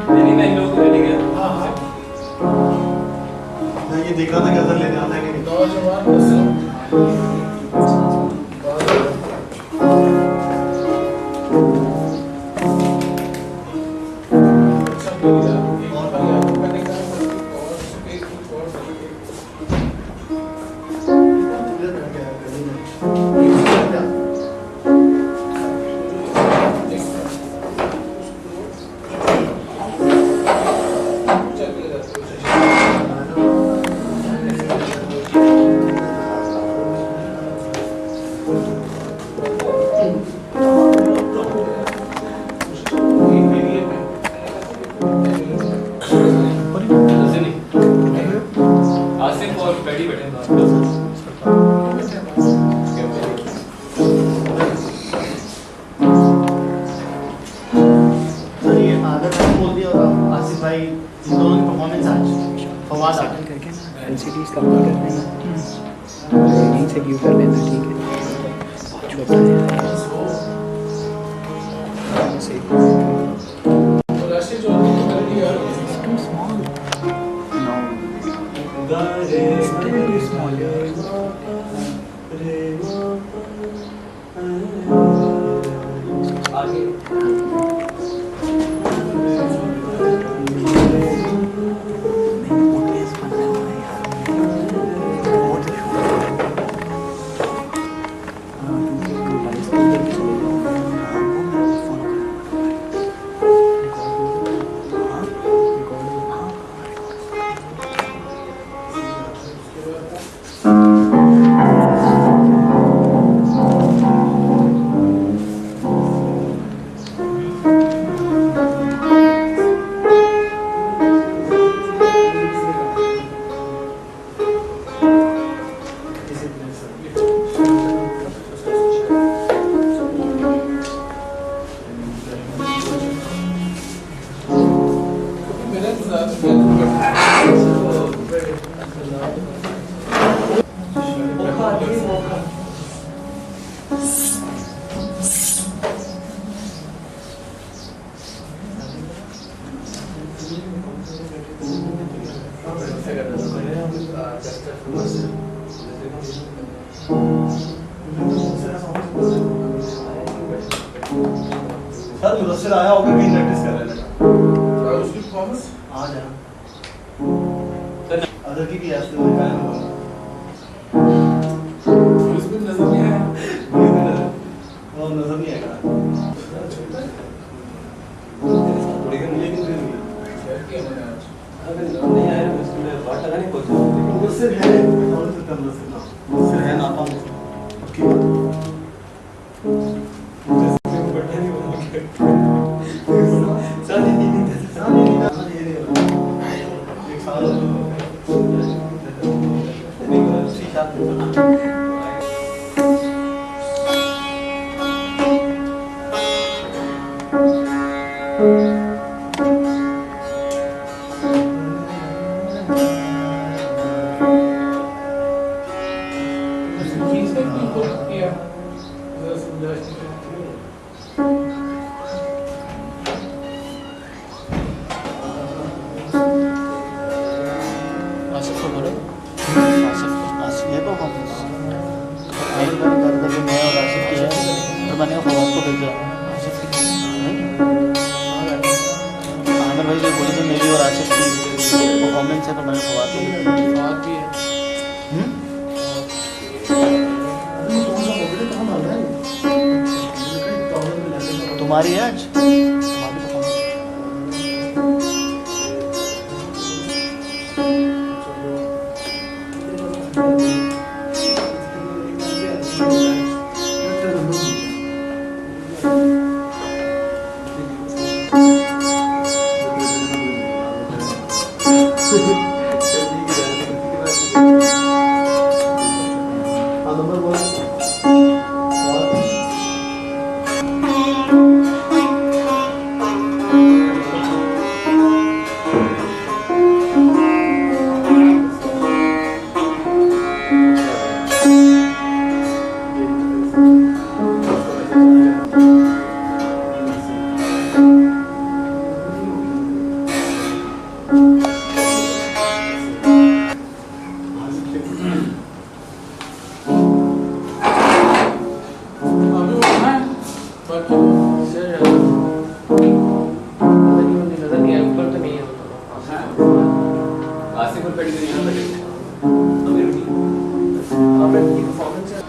नहीं मैं इन लोगों को लेने गया। हाँ हाँ मैं ये देख रहा था कि अगर लेने आता है कि नहीं। तो जवान आसिफ और पैडी बैठे हैं। आसिफ भाई इन दोनों की परफॉर्मेंस आज फवाद आके करके ना एलसीडी कंप्लीट कर देना, रीडिंग से व्यू कर लेना, ठीक है। छोटा है too small. No. It's very small. Sir Mudassir आया होगा कहीं प्रैक्टिस कर रहा है उसकी परफॉर्मेंस आज है अदर की क्लास में क्या है उसमें नजर नहीं आया। वो नजर नहीं आएगा थोड़ी देर लेकिन फिर भी अगर नहीं आया तो उसमें बात लगाने को मुदस्सिर है और फिर कम मुदस्सिर है ना पाऊँ पक्की बात तुम्हारी है आज नजर नहीं आया, ऊपर तो नहीं है। आसिफ और पेडी यहाँ बैठे थे। अभी रुकी। आपने की परफॉर्मेंस है।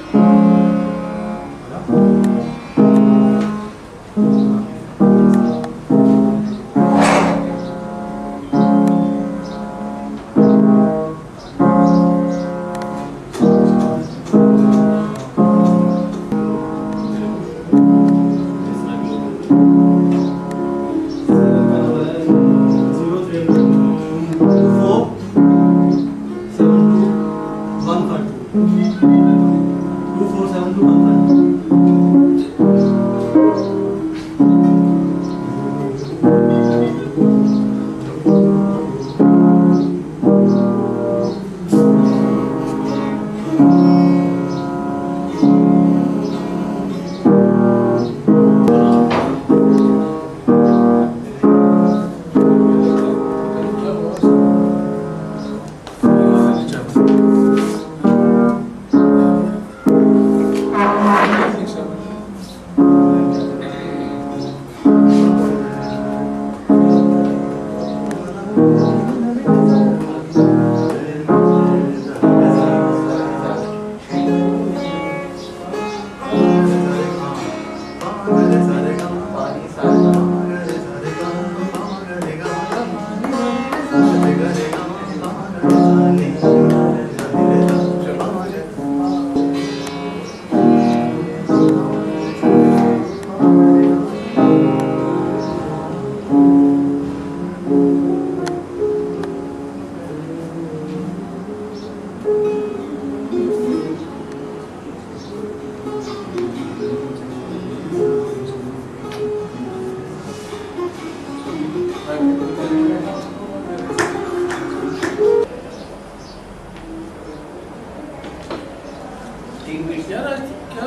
यार आज क्या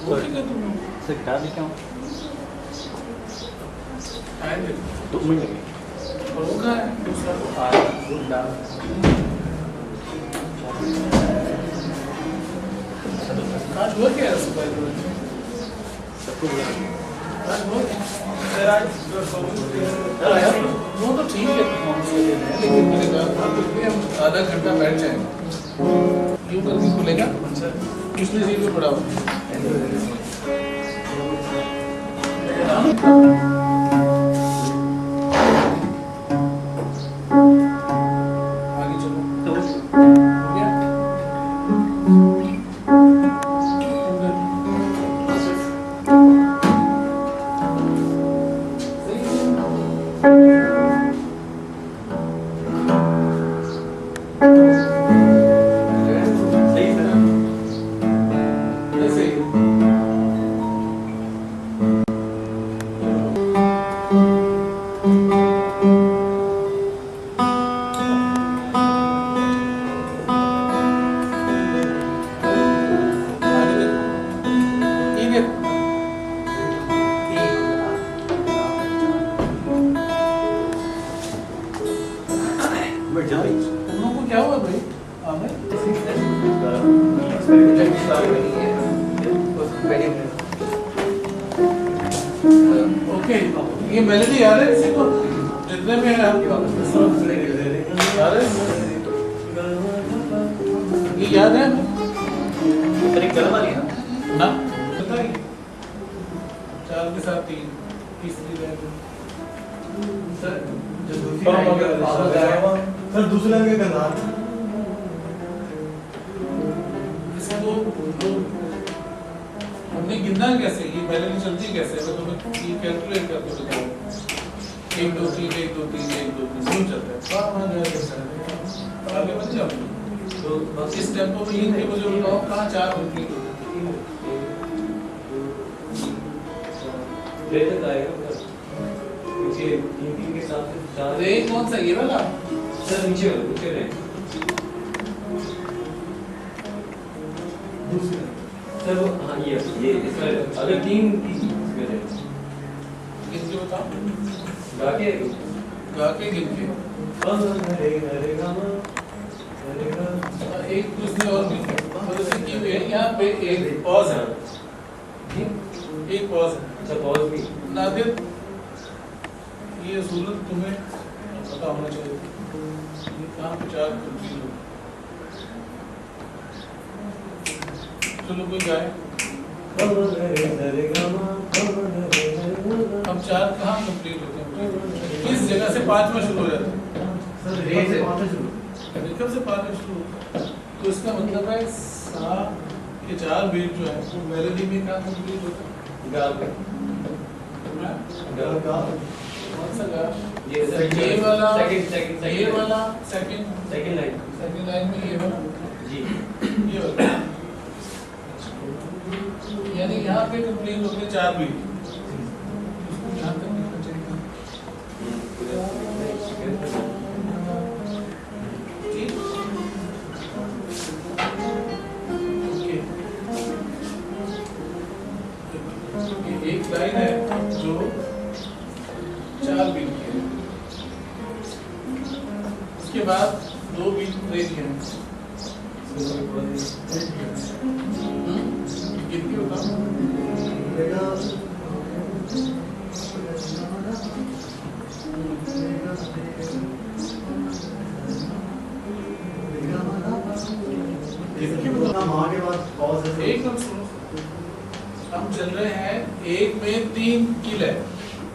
वो क्या तुम सर गिटार लेके आऊँ? आएंगे 2 मिनट लगे। और वो कहाँ है दूसरा आज हुआ क्या है सुबह सबको बुला आज हुआ क्या? वो तो ठीक है performance के लिए है, लेकिन मैंने कहा था कि हम आधा घंटा बैठ जाएंगे यूँ करके खुलेगा पिछली सीट पे पड़ा हुआ आगे चलो हो गया? सही है ऐसे ही आगे देखो ये देखो बैठ जाओ तुम लोग को क्या हुआ भाई आमिर ओके ये मेलोडी याद है किसी को जितने में है याद है ये याद है ना पता ही 4 के साथ 3 तीसरी लाइन सर जो दूसरी लाइन का सर दूसरी लाइन का करना इसको हमने गिनना कैसे ये मेलोडी चलती कैसे तो तुम्हें ये कैलकुलेट करके बताओ 1 2 3 1 2 3 1 2 3 क्यों चलता है आगे मत जाओ तो बस इस टेम्पो में इन के मुझे बताओ कहाँ 4 होती है लेते आएगा नीचे 3 के साथ 4 अरे कौन सा ये वाला सर नीचे रहे दूसरा सर हाँ ये इसमें अगर 3 इसमें रहे गिन के बताओ गा के गिन के एक दूसरे और मिल तो जैसे कि यहाँ पे एक पॉज है एक पॉज है अच्छा पॉज भी नादिर, ये सूरत तुम्हें पता होना चाहिए, ये कहाँ पे चार कंप्लीट हो। चलो कोई गाए, हम चार कहाँ कंप्लीट होते हैं, किस जगह से पांचवा शुरू हो जाता है? सर रे से पांचवा शुरू, रिकम से पांचवा शुरू होता है। तो इसका मतलब है सा के चार बीट जो है वो मेलोडी में कहाँ कंप्लीट होता है? गाल पे हाँ? गा कौन सा गा? ये वाला, सेकंड ये वाला सेकंड सेकंड लाइन में ये वाला, जी ये वाला, यानी यहाँ पे कंप्लीट हो गए चार बीट। यहाँ तक लिखना चाहिए। ठीक? ओके। ये एक लाइन है जो चार बीट की है, उसके बाद दो बीट ब्रेक है। कितनी होता माँ के बाद पॉज है। एक मिनट सुनो, हम चल रहे हैं एक में तीन की लय,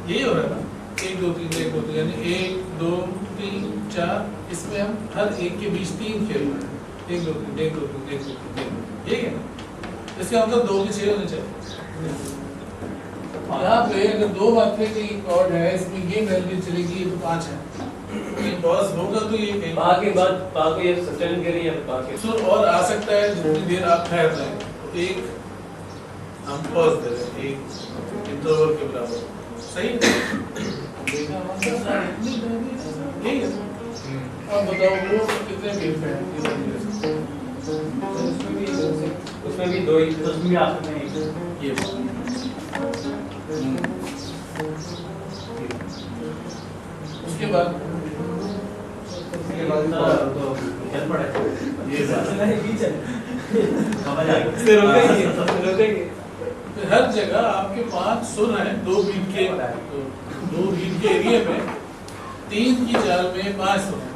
यही हो रहा है ना, एक दो तीन एक दो तीन, यानी एक दो तीन चार, इसमें हम हर एक के बीच तीन खेल रहे हैं, एक दो तीन एक दो तीन एक दो तीन, यही है ना। इसका मतलब दो के छह होने चाहिए। यहाँ पे अगर दो मात्रे की कॉर्ड है, इसमें ये वैल्यू चलेगी, ये तो पाँच है, ये पॉज होगा तो ये कहीं पा के बाद पा को ये सस्टेन करिए या पा के सुर और आ सकता है जितनी देर आप ठहर रहे हैं। तो एक हम पॉज दे रहे हैं, एक इंटरवल के बराबर, सही है? यही है। अब बताओ वो कितने बीट पे है? उसमें भी दो ही उसमें भी आप नहीं ये उसके बाद उसके बाद तो हेल्प पड़ा ये नहीं बीच है समझ आ गया से रोकेंगे हर जगह आपके पांच सुर हैं, दो बीट के, दो बीट के एरिया में तीन की चाल में पांच सुर हैं,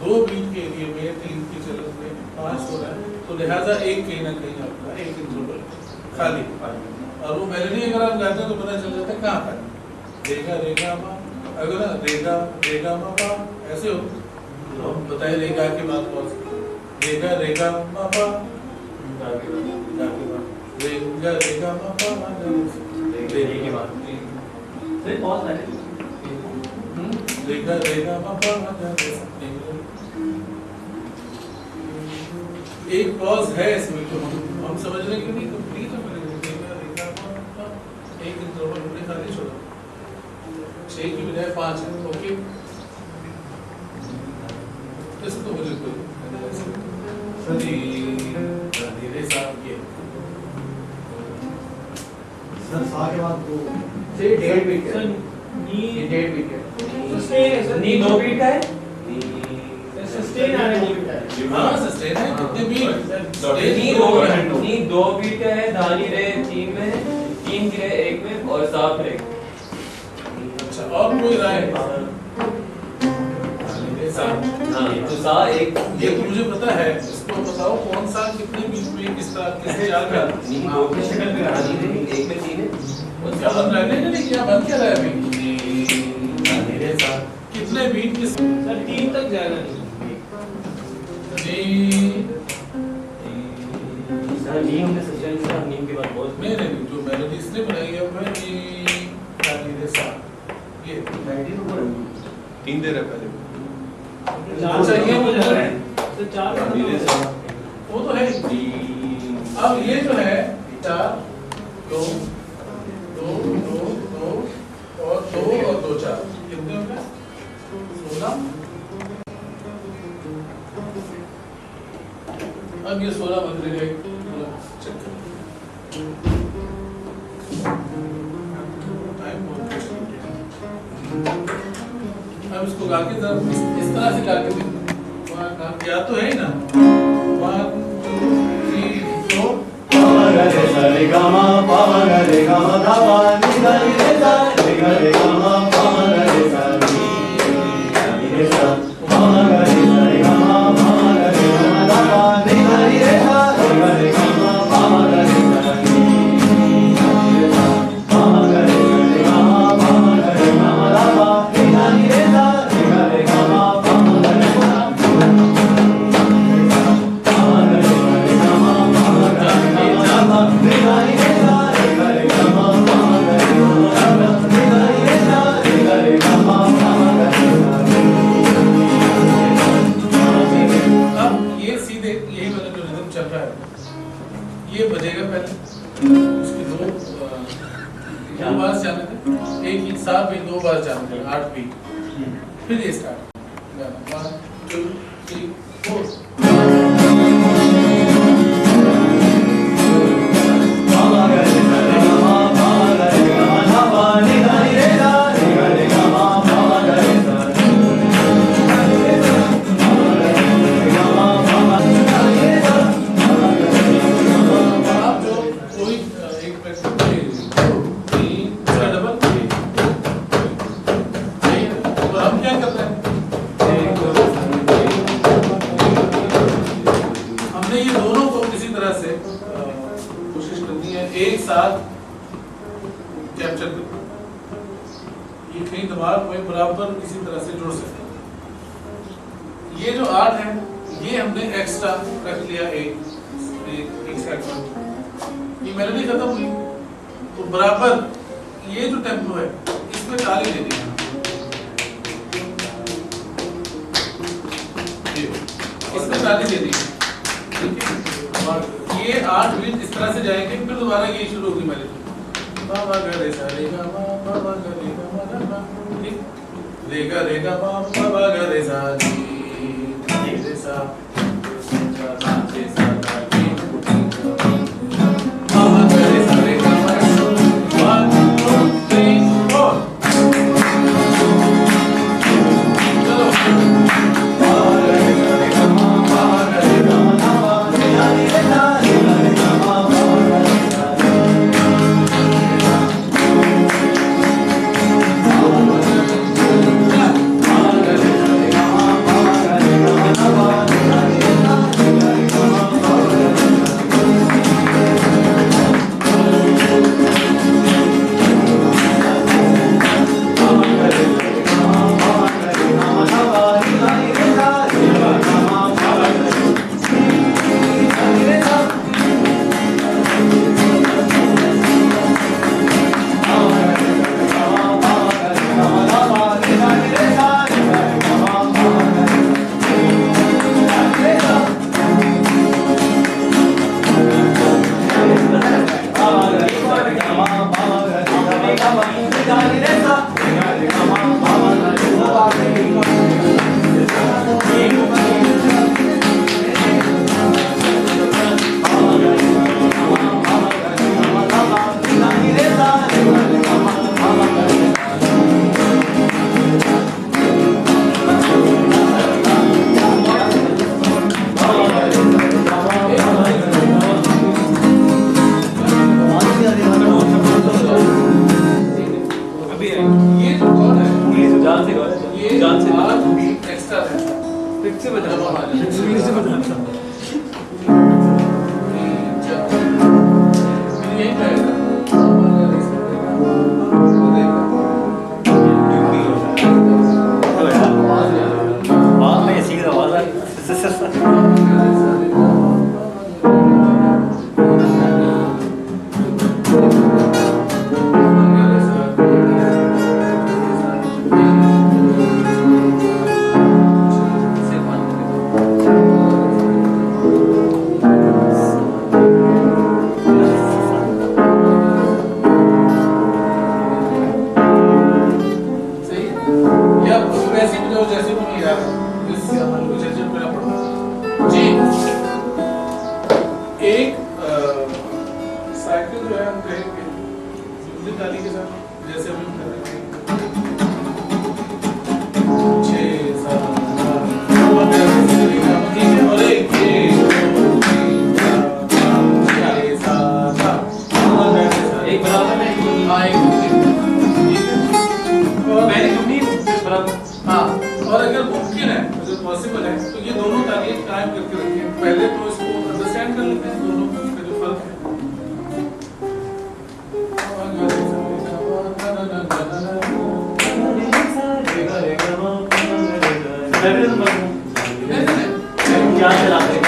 दो बीट के एरिया में तीन की चाल में पांच सुर हैं, तो लिहाजा एक कहीं ना कहीं आपका एक इंटरवल खाली, और वो मेलोडी अगर आप गाते हैं तो पता चल जाता है कहाँ पर रेगा रेगा मा, अगर रेगा रेगा मा पा ऐसे हो तो हम बताए रेगा के बाद पॉज, रेगा रेगा मा पा गा के बाद रेगा रेगा मा पा रेगे के बाद फिर पॉज है रेगा रेगा मा पा एक पॉज है इसमें, तो हम समझ रहे हैं कि नहीं कंप्लीट है, रेगा रेगा मा पा, एक इंटरवल हमने खाली छोड़ा, 6 की बजाय 5 है। ओके, इसको मुझे कोई धीरे साहब ये सर सा के बाद वो से डेढ़ बीट है ये डेढ़ बीट है सस्टेन नी दो बीट का है सस्टेन आने को बीट है हाँ सस्टेन है, कितने बीट नी दो बीट का है, धानी रे तीन में, तीन की रे एक में और सात रे। अच्छा, और कोई राय? हाँ तो सा एक ये तो मुझे पता है, इसको बताओ कौन सा कितने बीच में किस तरह किस चाल का नी दो की शक्ल में धानी रे एक में तीन है और क्या बन रहा है? नहीं क्या बन क्या रहा है अभी? मेरे साथ कितने बीट किस सर तीन तक जाना नहीं सर नी हमने सस्टेन किया, नीम के बाद बहुत नहीं जो मेलोडी इसने बनाई है वो है नी सा, ये तीन दे रहा पहले अच्छा ये वो जो है तो चार वो तो है। अब ये जो है 4 2 2 2 2 और 2 और 2 4 कितने हो गए? 16। अब ये 16 बन रहे हैं, चेक टाइम बहुत। अब इसको गा के जरा इस तरह से गा के देखो, या तो है ना 1 2 3 4 रे गा मा पा गा रे गा मा धा पा नि धा नि रे सा रे गा मा पा गा रे सा नि रे सा पा गा रे सा रे गा मा पा गा रे गा मा धा पा नि धा नि रे सा रे गा मा पा गा रे सा नि रे सा पा गा रे सा रे गा मा पा गा रे गा मा धा पा नि धा नि रे सा रे गा मा पा गा रे सा अब ये सीधे यही वाला जो रिदम चल रहा है ये बजेगा पहले उसकी दो बार जाने थे एक ही साथ भी दो बार जाने थे 8 बीट फिर ये स्टार्ट 1 2 3 4 एक साथ कैप्चर करते ये कहीं दिमाग में बराबर इसी तरह से जोड़ सकते हैं। ये जो 8 है ये हमने एक्स्ट्रा रख लिया एक सेगमेंट, ये मेलोडी खत्म हुई तो बराबर ये जो टेम्पो है इसमें ताली दे दी, इसमें ताली दे दी, ठीक है। और ये 8 बीट इस तरह से जाएंगे फिर दोबारा ये शुरू होगी मेलोडी बाबा गा रे सा रे गा मा बाबा गा रे गा मा धा पा ठीक रे गा मा बाबा गा रे सा नी रे सा सा रे सा गा रे बाबा गा रे सा रे गा मा 1 2 3 4 चलो साइकिल जो है हम कहेंगे दूसरी ताली के साथ जैसे हम कर रहे हैं 6 7 8 और 1 2 3 4 5 6 7 8 मैं भी नंबर नहीं नहीं क्या चलाते हैं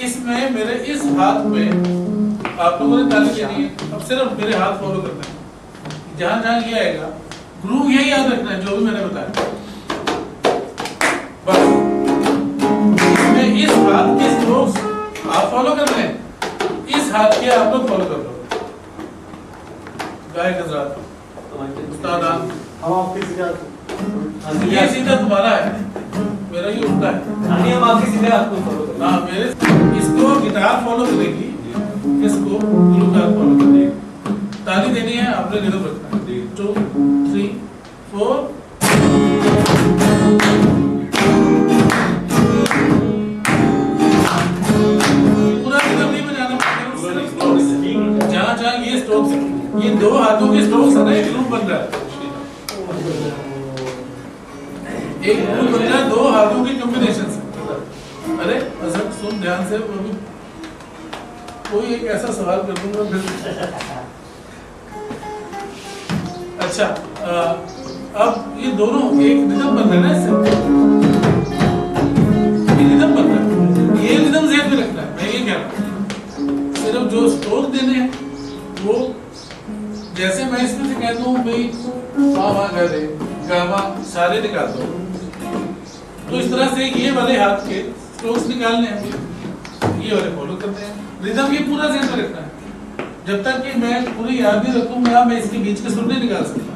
इसमें मेरे इस हाथ में आप लोगों ने ताली देनी है। अब सिर्फ मेरे हाथ फॉलो करना है, जहां जहां ये आएगा ग्रूव यही याद रखना है जो भी मैंने बताया। बस इसमें इस हाथ के स्ट्रोक्स आप फॉलो कर रहे हैं, इस हाथ के आप लोग फॉलो कर लो। गायक हजरात, उस्तादान, हम आपके सीधा ये सीधा तुम्हारा है, मेरा ये उल्टा है। हम आपके सीधे आपको फॉलो करते हाँ मेरे इसको गिटार फॉलो करेगी, इसको गुलूकार फॉलो करेगी। ताली देनी है, आपने रिदम रखना है। 2 3 4 पूरा रिदम नहीं बजाना पड़ेगा, सिर्फ स्ट्रोक्स। जहाँ जहाँ ये स्ट्रोक्स, ये दो हाथों के स्ट्रोक्स है ना, एक ग्रुप बन रहा है। एक ग्रुप बन रहा है दो हाथों के कॉम्बिनेशन से। अरे असद सुन ध्यान से, अभी कोई एक ऐसा सवाल कर दूंगा फिर। अच्छा अब ये दोनों एक रिदम बन रहा है ना, इससे ये रिदम बन रहा है, ये रिदम ज़हन में रखना है। मैं ये कह रहा हूँ सिर्फ जो स्ट्रोक देने हैं वो, जैसे मैं इसमें से कह दूं भाई वा वा गा रे गा मा सारे निकाल दो, तो इस तरह से ये वाले हाथ के स्ट्रोक्स निकालने हैं, ये वाले फॉलो करते हैं। रिदम ये पूरा ज़हन में रखना है। जब तक कि मैं पूरी याद नहीं रखूंगा मैं इसके बीच के सुर नहीं निकाल सकता।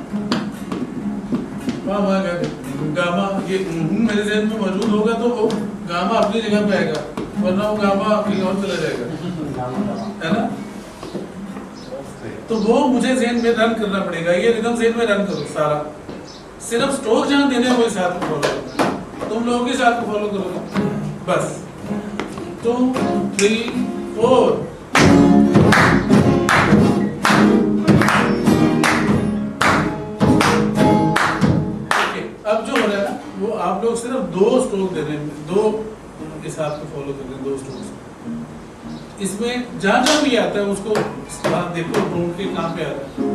वाह वाह गामा, ये मेरे ज़हन में मौजूद होगा तो वो गामा अपनी जगह पे आएगा, वरना वो गामा कहीं और चला जाएगा, है ना। तो वो मुझे ज़हन में रन करना पड़ेगा। ये रिदम ज़हन में रन करो सारा, सिर्फ स्ट्रोक जहाँ देने हैं वो इस हाथ को फॉलो करो, तुम लोगों के साथ फॉलो करोगे बस। 2 3 4 अब जो हो रहा है ना वो आप लोग सिर्फ 2 स्ट्रोक दे रहे हैं, 2 इस हाथ को फॉलो कर रहे हैं, 2 स्ट्रोक। इसमें जहाँ जहाँ भी आता है उसको देखो ढूंढ के कहाँ पे आ रहा है।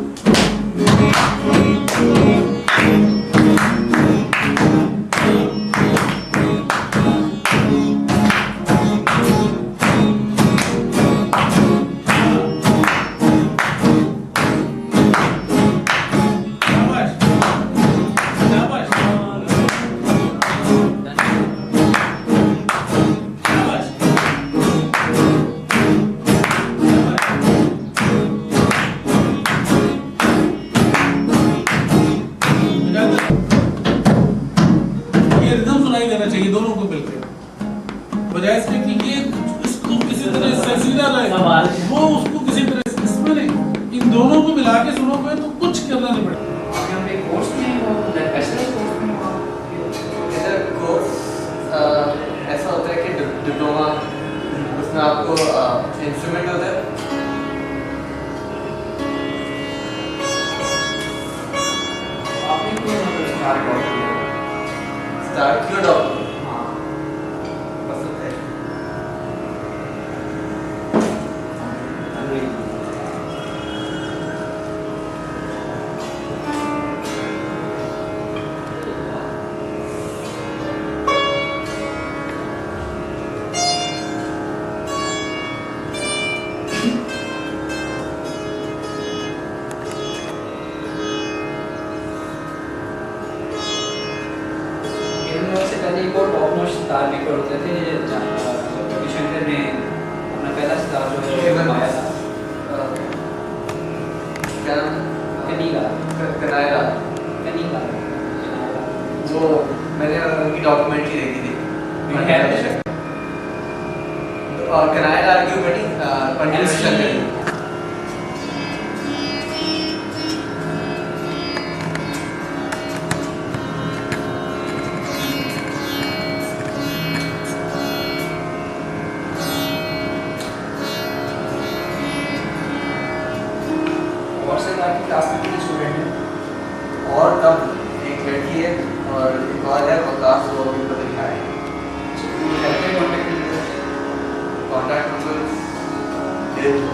चाहिए दोनों को मिलकर, बजाय इसके कि ये इसको किसी तरह से सीधा रहे वो उसको किसी तरह से, इसमें नहीं, इन दोनों को मिला के सुनोगे तो कुछ करना नहीं पड़ेगा। कोर्स में वो नेशनल कोर्स में इधर कोर्स ऐसा होता है कि डिप्लोमा, उसमें आपको इंस्ट्रूमेंट होता है, आपने क्यों स्टार्ट क्यों डॉक्टर से पहले एक और टॉप नॉच स्टार मेकर होते थे, रविशंकर ने अपना पहला स्टार जो है बनाया था, क्या नाम कनीगा, कराया, कनीगा। वो मैंने उनकी documentary can I argue buddy? Continuation करेंगे. और से आपकी क्लास में कितने स्टूडेंट हैं? और तब एक लड़की है और एक और है और क्लास वो अभी पता नहीं आए. हेल्प कांटेक्ट कॉन्टैक्ट नंबर दे दो.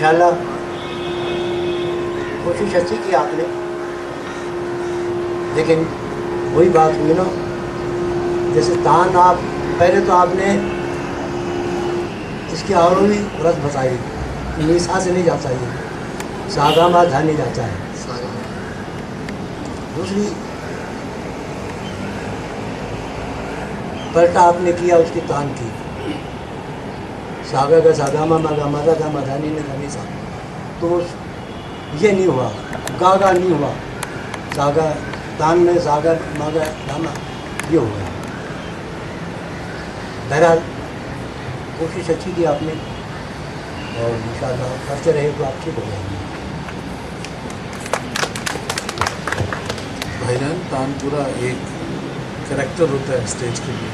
माशाल्लाह कोशिश अच्छी की आपने, लेकिन वही बात हुई ना, जैसे तान आप पहले तो आपने इसकी आरोही रस बताई कि निशा से नहीं जाता ये, सागामा धा नहीं जाता है। दूसरी पलटा आपने किया उसकी तान की, सागा का सागामा मागा मादा का मधानी ने धनी सा, तो ये नहीं हुआ, गागा नहीं हुआ, सागा तान में सागा मागा धामा ये हो गया। बहरहाल कोशिश अच्छी की आपने, और इंशाअल्लाह करते रहे तो आप ठीक हो जाएंगे। भाईजान तानपुरा एक कैरेक्टर होता है स्टेज के लिए,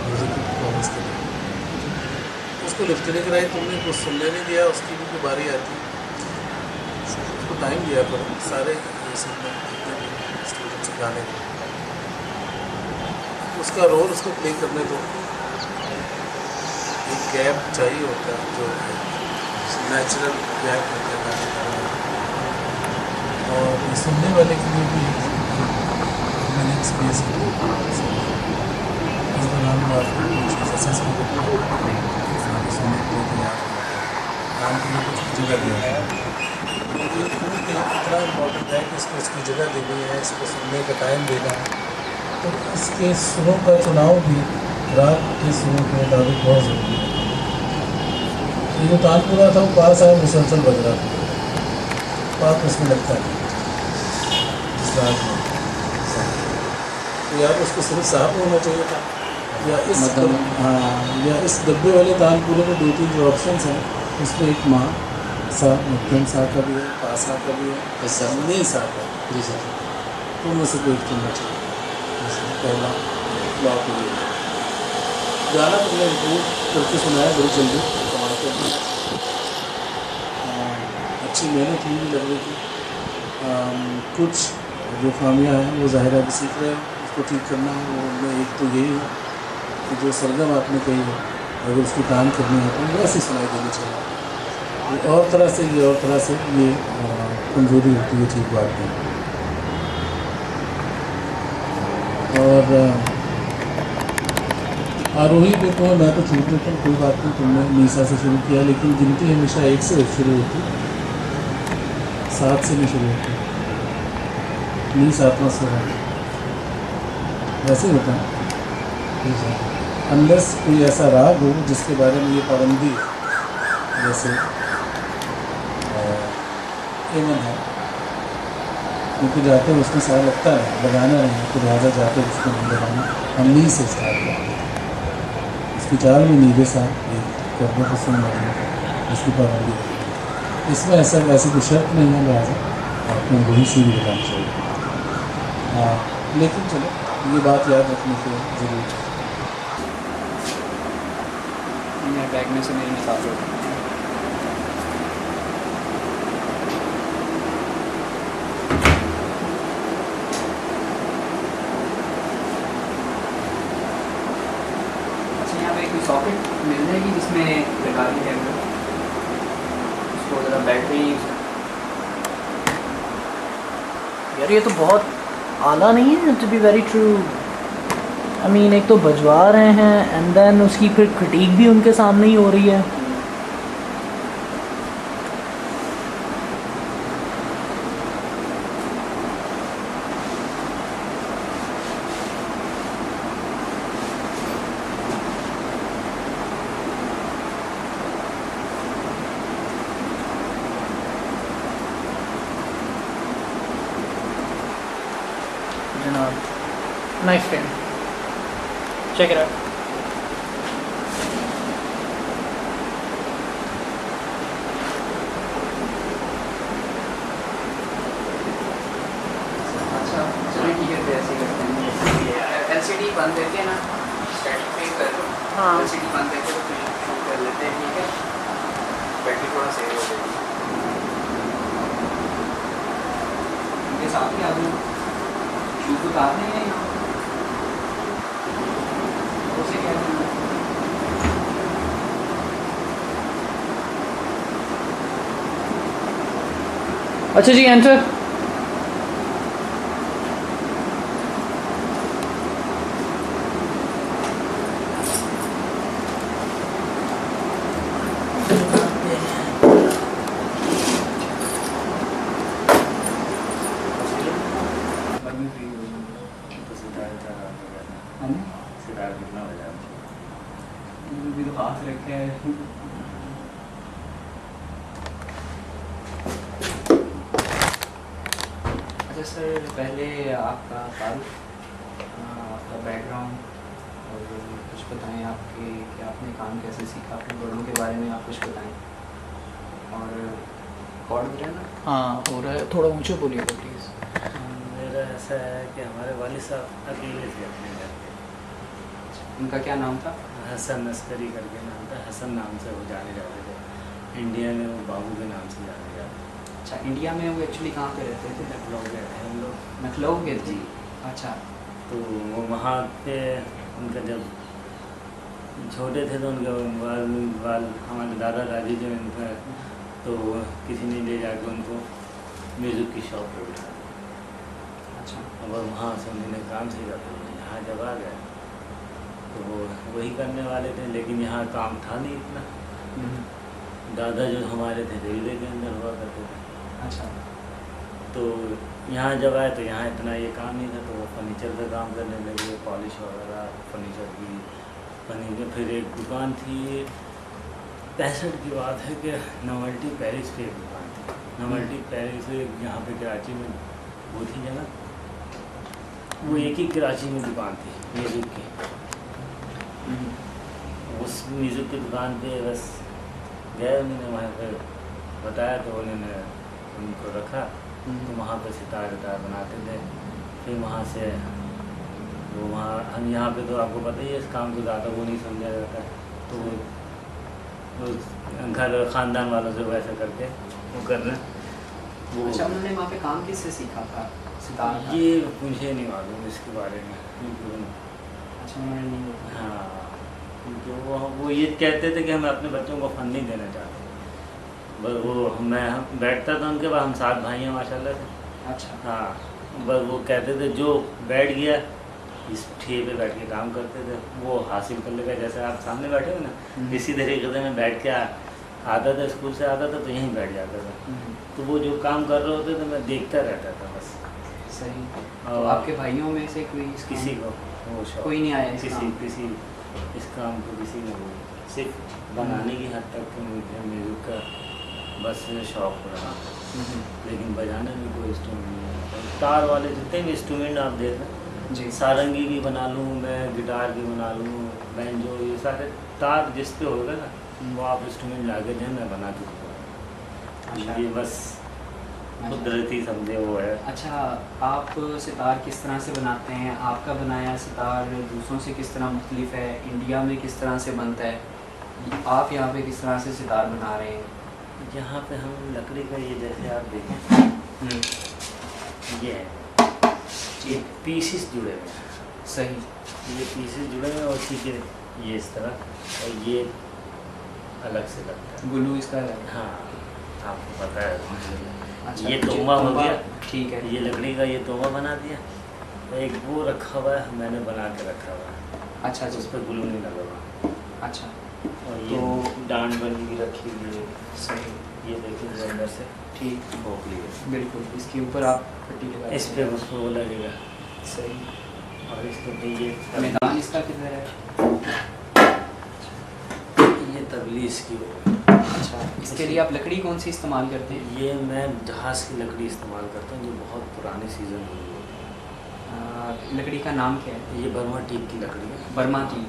म्यूजिक की परफॉर्मेंस के लिए। उसको लिफ्ट नहीं कराई तुमने, कुछ सुनने नहीं दिया, उसकी भी कोई बारी आती, उसको टाइम दिया करो। सारे ये सब जितने भी स्टूडेंट्स गाने के, उसका रोल उसको प्ले करने दो। एक गैप चाहिए होता है जो नेचुरल गैप होता है गाने का, और ये सुनने वाले के लिए भी मैंने स्पेस इस दौरान आपको कुछ ससेसफुल सुनने के लिए तैयार काम के लिए कुछ जगह दिया है। ये इतना इम्पोर्टेंट है कि इसको इसकी जगह देनी है, इसको सुनने का टाइम देना है। तो इसके सुरों का चुनाव भी रात के सुरों के मुताबिक बहुत ज़रूरी है। ये जो तानपुरा था वो पास आया मुसलसल बज रहा था, पास उसमें लगता है इस रात में, तो यार उसको सिर्फ साहब होना चाहिए था, या इस या इस डब्बे वाले तानपुरे में 2-3 जो ऑप्शन हैं उसमें एक माँ सा, मध्यम सा का भी है, पासा का भी है, नहीं सा का। जी सर, तो उनमें से कोई चुनना चाहिए। पहला ब्लॉक के लिए गाना तुमने इम्प्रूव करके सुनाया बहुत जल्दी, कमाल कर अच्छी मेहनत हुई लग रही थी। कुछ जो खामियाँ हैं वो ज़ाहिर है सीख रहे हैं, उसको ठीक करना है। वो उनमें एक तो यही है कि जो सरगम आपने कही है, अगर उसकी काम करनी है तो वैसे सुनाई देनी चाहिए। ये और तरह से, ये और तरह से, ये कमज़ोरी होती है, ठीक बात नहीं। और आरोही पे तो मैं तो छूट देता हूँ, कोई बात नहीं, तुमने मीसा से शुरू किया, लेकिन गिनती हमेशा 1 से शुरू होती, 7 से नहीं शुरू होती। नी 7वां स्वर है, वैसे ही होता है। अनलेस कोई ऐसा राग हो जिसके बारे में ये पाबंदी, जैसे एमन है, क्योंकि जाते उसमें सारा लगता है, लगाना नहीं है, तो लिहाजा जाते उसको नहीं लगाना, हम नी से स्टार्ट करते हैं। इसकी चाल में नीले सा एक करने को सुन लगे, इसकी पाबंदी है। इसमें ऐसा वैसी कोई शर्त नहीं है, लिहाजा आपको वही सी भी लगाना चाहिए। लेकिन चलो ये बात याद रखने की ज़रूर। मैं बैग में से नहीं निकाल रहा। अच्छा, यहाँ पे कोई सॉकेट मिल जाएगी जिसमें लगा दी कैमरा, उसको ज़रा बैटरी। यार ये तो बहुत आला नहीं है, to be very true. I mean एक तो बजवा रहे हैं एंड देन उसकी फिर क्रिटिक भी उनके सामने ही हो रही है। Nice frame. Check it out. अच्छा चलिए ठीक है, फिर ऐसे करते हैं। LCD बंद करके ना स्टैटिक पे कर लो। हाँ। LCD बंद करके तो फिर शूट कर लेते हैं, ठीक है? बैटरी थोड़ा सेव हो जाएगी। उनके साथ ही आदमी शूट उतारने हैं यहाँ, उसे क्या करना है? अच्छा जी, एंटर। भी तो हाथ रखे हैं। अच्छा सर, पहले आपका ताल्लुक, आपका बैकग्राउंड और कुछ बताएं आपके कि आपने काम कैसे सीखा, अपने बड़ों के बारे में आप कुछ बताएं। और रिकॉर्ड हो रहा है ना? हाँ हो रहा है, थोड़ा ऊंचे बोलिएगा प्लीज़। मेरा ऐसा है कि हमारे वालिद साहब अकेले थे अपने घर पे। उनका क्या नाम था? हसन अस्करी करके नाम था, हसन नाम से वो जाने जाते थे। इंडिया में वो बाबू के नाम से जाने जाते थे। अच्छा, इंडिया में वो एक्चुअली कहाँ पे रहते थे? लखनऊ गए थे हम लोग। लखनऊ के थे। जी। अच्छा। तो वो वहाँ पे उनका जब छोटे थे तो उनका बाल हमारे दादा दादी जो उनका, तो किसी ने ले जाकर उनको म्यूज़िक की शॉप पर बिठा दिया। अच्छा। और वहाँ से उन्होंने काम सीखा, तो यहाँ जब आ गए तो वो वही करने वाले थे, लेकिन यहाँ काम था नहीं इतना। दादा जो हमारे थे रेलवे के अंदर हुआ करते थे। अच्छा। तो यहाँ जब आए तो यहाँ इतना ये काम नहीं था, तो वो फर्नीचर का काम करने लगे, पॉलिश वगैरह फर्नीचर की। फर्नीचर फिर एक दुकान थी, 65 की बात है कि नोवेल्टी पेरिस पे एक दुकान थी। नोवेल्टी पेरिस यहाँ पे कराची में वो थी जगह, वो एक ही कराची में दुकान थी म्यूज़िक की। उस म्यूज़िक की दुकान पे बस गए, उन्होंने वहाँ पे बताया तो उन्होंने उनको रखा। तो वहाँ पे सितार वितार बनाते थे। फिर वहाँ से वो वहाँ हम यहाँ पे तो आपको पता ही है इस काम को ज़्यादा वो नहीं समझा जाता, तो वो घर ख़ानदान वालों से वैसे करके वो कर रहे हैं वो। अच्छा, उन्होंने वहाँ पे काम किससे सीखा था सितार का? ये मुझे नहीं मालूम इसके बारे में। अच्छा, उन्होंने नहीं। हाँ, तो वो ये कहते थे कि हम अपने बच्चों को फ़न नहीं देना चाहते। बस वो मैं बैठता था उनके बाद, हम 7 भाई हैं माशाल्लाह से। अच्छा। हाँ, बस वो कहते थे जो बैठ गया इस ठे पे बैठ के काम करते थे, वो हासिल कर लेगा। जैसे आप सामने बैठे हो ना, इसी तरीके से मैं बैठ के आता था, स्कूल से आता था तो यहीं बैठ जाता था। तो वो जो काम कर रहे होते थे मैं देखता रहता था बस। सही। तो आपके भाइयों में से कोई किसी को वो शौक कोई नहीं आया? किसी इस काम को किसी ने वो सिर्फ बनाने की हद तक मुझे म्यूज़िक का बस शौक रहा, लेकिन बजाने में कोई इंस्ट्रूमेंट नहीं है। तार वाले जितने भी इंस्ट्रूमेंट आप देख रहे हैं जी, सारंगी की बना लूँ मैं, गिटार की बना लूँ, बैंजो, ये सारे तार जिस पे होगा ना वो आप इंस्ट्रूमेंट ला के दें, मैं बना दूँगा। ये बस कुदरती समझे वो है। अच्छा, आप सितार किस तरह से बनाते हैं? आपका बनाया सितार दूसरों से किस तरह मुख्तलिफ है? इंडिया में किस तरह से बनता है? आप यहाँ पे किस तरह से सितार बना रहे हैं? यहाँ पे हम लकड़ी का ये जैसे आप देखें ये है, ये पीसेस जुड़े हुए हैं। सही। ये पीसेस जुड़े हुए हैं और ठीक है ये इस तरह, और ये अलग से लगता है। ग्लू इसका अलग? हाँ, आपको पता है। अच्छा, ये तोमा हो गया, ठीक है। ये लकड़ी का ये तोमा बना दिया, तो एक वो रखा हुआ है, मैंने बना के रखा हुआ है। अच्छा, उस पर ग्लू नहीं लगा हुआ। अच्छा, और ये डांड बनी हुई रखी हुई है। सही। ये देखिए अंदर से ठीक, खोखली है। बिल्कुल। इसके ऊपर आप पट्टी लगा, इस पे उसको वो लगेगा। सही। और इसके पे ये मैदान इसका किधर है? ये तबलीस की हो। अच्छा, इसके लिए आप लकड़ी कौन सी इस्तेमाल करते हैं? ये मैं जहाज़ की लकड़ी इस्तेमाल करता हूँ जो बहुत पुरानी सीज़न हुई है। लकड़ी का नाम क्या है? ये बर्मा टीक की लकड़ी है। Burma teak.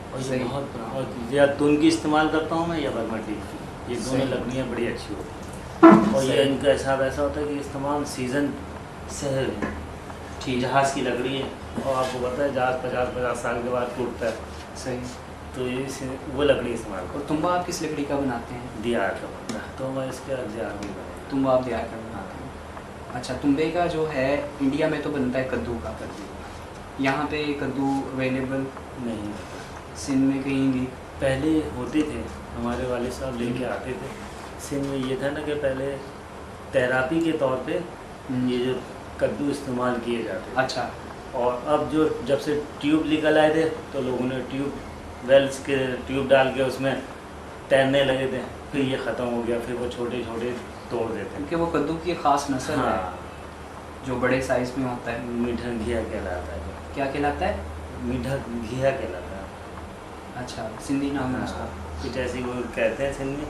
और ये सही। बहुत पुराना, और या तुन की इस्तेमाल करता हूँ मैं या बर्मा टीक की, ये दोनों लकड़ियाँ बड़ी अच्छी होती हैं। और ये इनका हिसाब ऐसा होता है कि इस तमाम सीज़न से ठीक जहाज़ की लकड़ी है, और आपको पता है जहाज़ 50 साल के बाद टूटता है। सही। तो ये वो लकड़ी इस्तेमाल और करता तुम्बा आप किस लकड़ी का बनाते हैं? हूँ। दियार का बनता है, तो मैं इसके दियार में बनाता तुम्बा आप दियार का बनाते हैं? अच्छा, तुम्बे का जो है इंडिया में तो बनता है कद्दू का। यहाँ पे कद्दू अवेलेबल नहीं। सिंध में कहीं भी? पहले होते थे, हमारे वाले साहब लेके आते थे। सिंध में ये था ना कि पहले थेरापी के तौर पे ये जो कद्दू इस्तेमाल किए जाते हैं। अच्छा। और अब जो जब से ट्यूब निकल आए थे तो लोगों ने वेल्स के ट्यूब डाल के उसमें तैरने लगे थे, फिर ये ख़त्म हो गया, फिर वो छोटे छोटे तोड़ देते हैं। क्योंकि वो कद्दू की ख़ास नस्ल है जो बड़े साइज़ में होता है। मीठा घिया कहलाता है। क्या कहलाता है? मीठा घिया कहलाता है। अच्छा, सिंधी नाम है उसका। कुछ ऐसी वो कहते हैं सिंधी,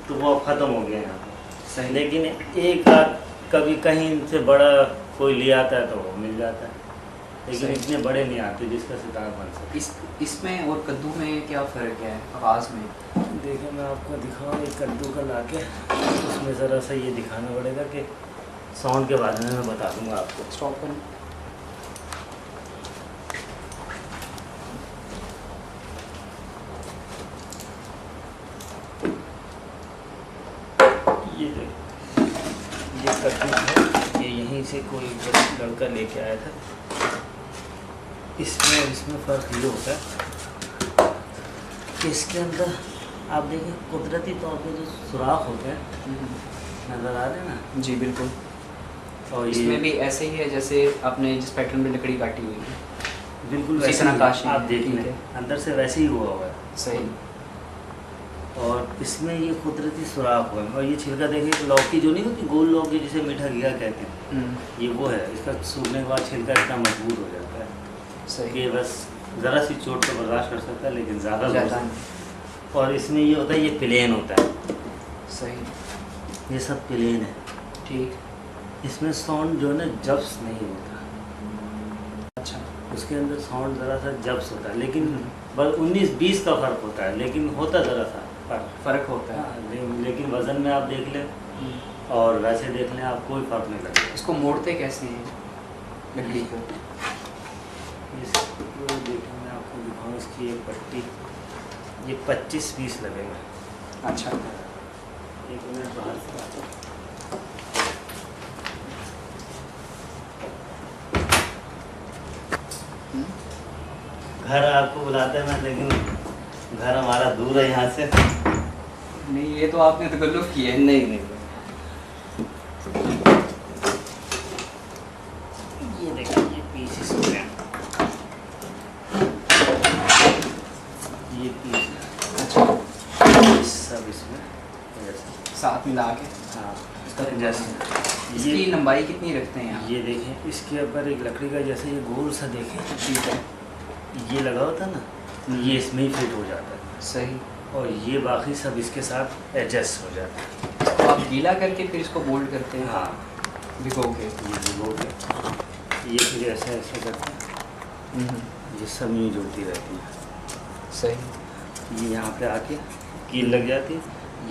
तो वो अब ख़त्म हो गया यहाँ पे। सही। लेकिन एक आध कभी कहीं से बड़ा कोई ले आता है तो वो मिल जाता है, लेकिन इतने बड़े नहीं आते जिसका सितार बन सके। इसमें और कद्दू में क्या फ़र्क है आवाज़ में? देखिए मैं आपको दिखाऊँ, एक कद्दू का ला के उसमें ज़रा सा ये दिखाना पड़ेगा कि साउंड के बारे में मैं बता दूंगा आपको। स्टॉप करें। ये देखो, ये कद्दू है, ये यहीं से कोई लड़का लेके आया था। इसमें फ़र्क ये होता है कि इसके अंदर आप देखिए कुदरती तौर पे जो सुराख होते हैं नज़र आ रहे हैं ना। जी बिल्कुल। और इसमें भी ऐसे ही है जैसे आपने जिस पैटर्न में लकड़ी काटी हुई है, बिल्कुल उसी वैसे तरह ही काशी आप देख लें, अंदर से वैसे ही हुआ हुआ है। सही। और इसमें ये कुदरती सुराख हुआ है। और ये छिलका देखिए, लौकी जो नहीं होती गोल लौकी जिसे मीठा घिया कहते हैं, ये वो है। इसका सूखने के बाद छिलका इतना मजबूत हो जाता है सही कि बस ज़रा सी चोट तो बर्दाश्त कर सकता है, लेकिन ज़्यादा नहीं। और इसमें ये होता है, ये प्लेन होता है। सही। ये सब प्लेन है। ठीक। इसमें साउंड जो है ना जब्स नहीं होता। अच्छा। उसके अंदर साउंड ज़रा सा जब्स होता है, लेकिन बस 19-20 का फ़र्क होता है, लेकिन होता ज़रा सा फ़र्क होता है। हाँ, लेकिन वज़न में आप देख लें और वैसे देख लें, आप कोई फ़र्क नहीं लगेगा। इसको मोड़ते कैसे हैं लकड़ी को? इसको देखिए, मैं आपको दिखाऊँ, इसकी एक पट्टी, ये 25 पीस लगेगा। अच्छा। एक मिनट बाहर से आता हूँ। घर आपको बुलाते हैं मैं, लेकिन घर हमारा दूर है यहाँ से। नहीं, ये तो आपने तकल्लुफ़ किया है। नहीं, ये देखिए, ये पीसेस हो गए, ये पीस। अच्छा। सब इसमें साथ मिला के। हाँ, जैसे इसकी लंबाई कितनी रखते हैं आप? ये देखें, इसके ऊपर एक लकड़ी का जैसे ये गोल सा देखें, ठीक है, ये लगा होता है ना, ये इसमें ही फिट हो जाता है। सही। और ये बाकी सब इसके साथ एडजस्ट हो जाता है। तो आप गीला करके फिर इसको बोल्ड करते हैं? हाँ, भिगो के। ये भिगो के, ये फिर ऐसे ऐसे करते हैं, ये सब यूँ जुड़ती रहती है। सही। ये यहाँ पे आके कील लग जाती है,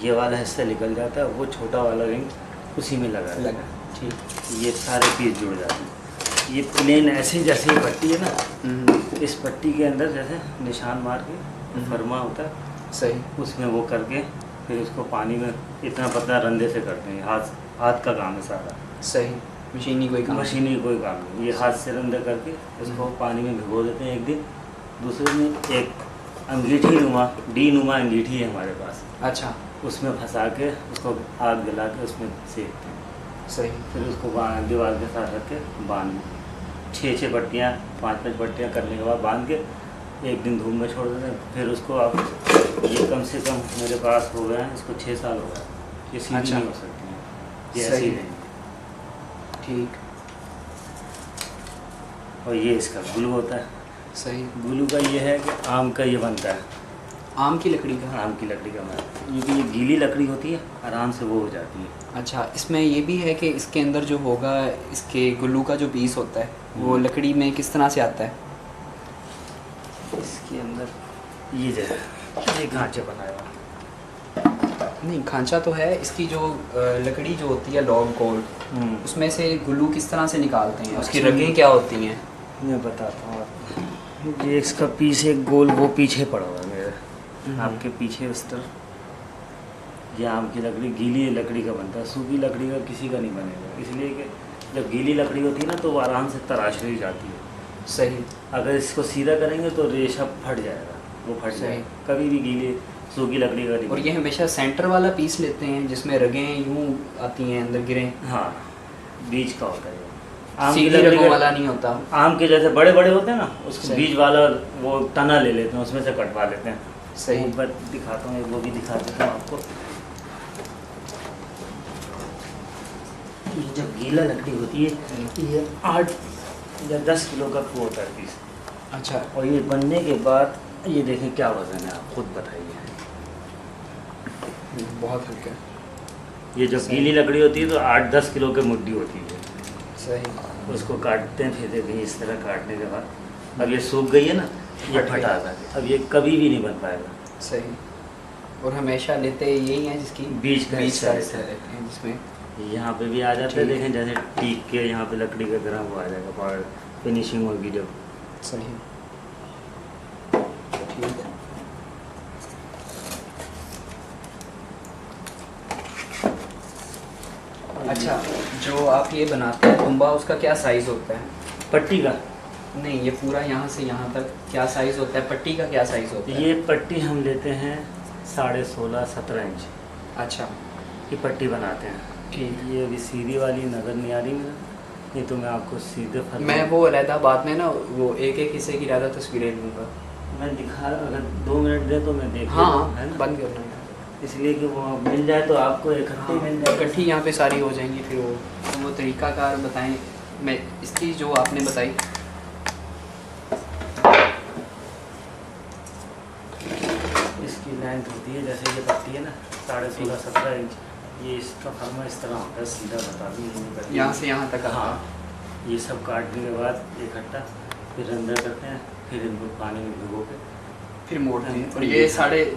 ये वाला हिस्सा निकल जाता है, वो छोटा वाला रिंग उसी में लगा। ठीक। ये सारे पीस जुड़ जाते हैं। ये प्लेन ऐसे जैसे ये पट्टी है ना, इस पट्टी के अंदर जैसे निशान मार के फरमा होता है, सही, उसमें वो करके फिर उसको पानी में इतना पतला रंधे से करते हैं। हाथ का काम है सारा। सही। मशीनी कोई काम? मशीनी कोई काम नहीं, ये हाथ से रंधे करके उसको पानी में भिगो देते हैं एक दिन। दूसरे दिन एक अंगीठी नुमा, डी नुमा अंगीठी है हमारे पास। अच्छा। उसमें फंसा के उसको आग जला के उसमें सेकते हैं। सही। फिर उसको दीवार के साथ रख के बांध 6 पट्टियाँ 5 पट्टियाँ करने के बाद बांध के एक दिन धूप में छोड़ देते हैं। फिर उसको आप, ये कम से कम मेरे पास हो गया है, इसको 6 साल हो गया, ये सीधी अच्छा। नहीं हो सकती हैं, ये ऐसी सही। रहेंगी। ठीक। और ये इसका ग्लू होता है। सही। ग्लू का ये है कि आम का ये बनता है, आम की लकड़ी का? आम की लकड़ी का बनता है, क्योंकि ये गीली लकड़ी होती है, आराम से वो हो जाती है। अच्छा, इसमें ये भी है कि इसके अंदर जो होगा, इसके गुल्लू का जो पीस होता है वो लकड़ी में किस तरह से आता है? इसके अंदर ये जो है, ये खांचे बनाया हुआ। नहीं, खांचा तो है, इसकी जो लकड़ी जो होती है लॉग गोल्ड, उसमें से गुल्लू किस तरह से निकालते हैं? उसकी रगें क्या होती हैं? मैं बताता हूँ आपको। ये इसका पीस एक गोल वो पीछे पड़ा हुआ है मेरे, आपके पीछे उस तरफ। ये आम की लकड़ी गीली लकड़ी का बनता है, सूखी लकड़ी का किसी का नहीं बनेगा, इसलिए कि जब गीली लकड़ी होती है ना तो वो आराम से तराश ली जाती है। सही। अगर इसको सीधा करेंगे तो रेशा फट जाएगा, वो फट सही। जाएगा। कभी भी गीली सूखी लकड़ी का और डिब्बा। ये हमेशा सेंटर वाला पीस लेते हैं जिसमें रगें यूं आती हैं अंदर गिरें, हाँ, बीज का होता है ये। आम की सीधी लकड़ी रगों का वाला नहीं होता। आम के जैसे बड़े बड़े होते हैं ना, उसको सही। बीज वाला वो तना ले लेते हैं, उसमें से कटवा लेते हैं। सही। ऊपर दिखाता हूँ, वो भी दिखा देता हूँ आपको। ये जब गीला लकड़ी होती है ये 8 या 10 किलो का वो होता है पीस। अच्छा। और ये बनने के बाद ये देखें क्या वजन है, आप खुद बताइए। बहुत हल्का। ये जब सही। गीली लकड़ी होती है तो 8-10 किलो की मुट्ठी होती है। सही। उसको काटते हैं, फिर देखें इस तरह काटने के बाद अब ये सूख गई है ना, ये फट गई। फटा था, अब ये कभी भी नहीं बन पाएगा। सही। और हमेशा लेते यही हैं जिसकी बीज का का हिस्सा हिस्सा रहते हैं, जिसमें यहाँ पे भी आ जाते हैं। ठीक। देखें जैसे टीक के यहाँ पे लकड़ी का तरह वो आ जाएगा, पाउडर फिनिशिंग होगी जब। सही। ठीक है। अच्छा, जो आप ये बनाते हैं तुम्बा, उसका क्या साइज़ होता है? पट्टी का नहीं, ये पूरा यहाँ से यहाँ तक क्या साइज़ होता है? पट्टी का क्या साइज़ होता है? ये पट्टी हम लेते हैं 16.5-17 इंच अच्छा। की पट्टी बनाते हैं। ठीक। ये अभी सीधी वाली नज़र नहीं आ रही मेरा, ये तो मैं आपको सीधे फल मैं वो अलहदा बाद में ना वो एक एक हिस्से की ज़्यादा तस्वीरें लूँगा। मैं दिखा, अगर 2 मिनट दे तो मैं देख हाँ, लेता हूँ, है ना? बंद करना है। इसलिए कि वो मिल जाए तो आपको इकट्ठी मिल जाए। इकट्ठी यहाँ पे सारी हो जाएंगी। फिर वो तरीक़ाकार बताएं। मैं इसकी जो आपने बताई, इसकी लेंथ होती है, जैसे ये पट्टी है ना 16.5-17 इंच, ये इसका फर्मा इस तरह होता है, सीधा बता दी यहाँ से यहाँ तक। हाँ, ये सब काटने के बाद इकट्ठा फिर अंदर करते हैं, फिर इनको पानी में भिगो के फिर मोड़ते हैं। और ये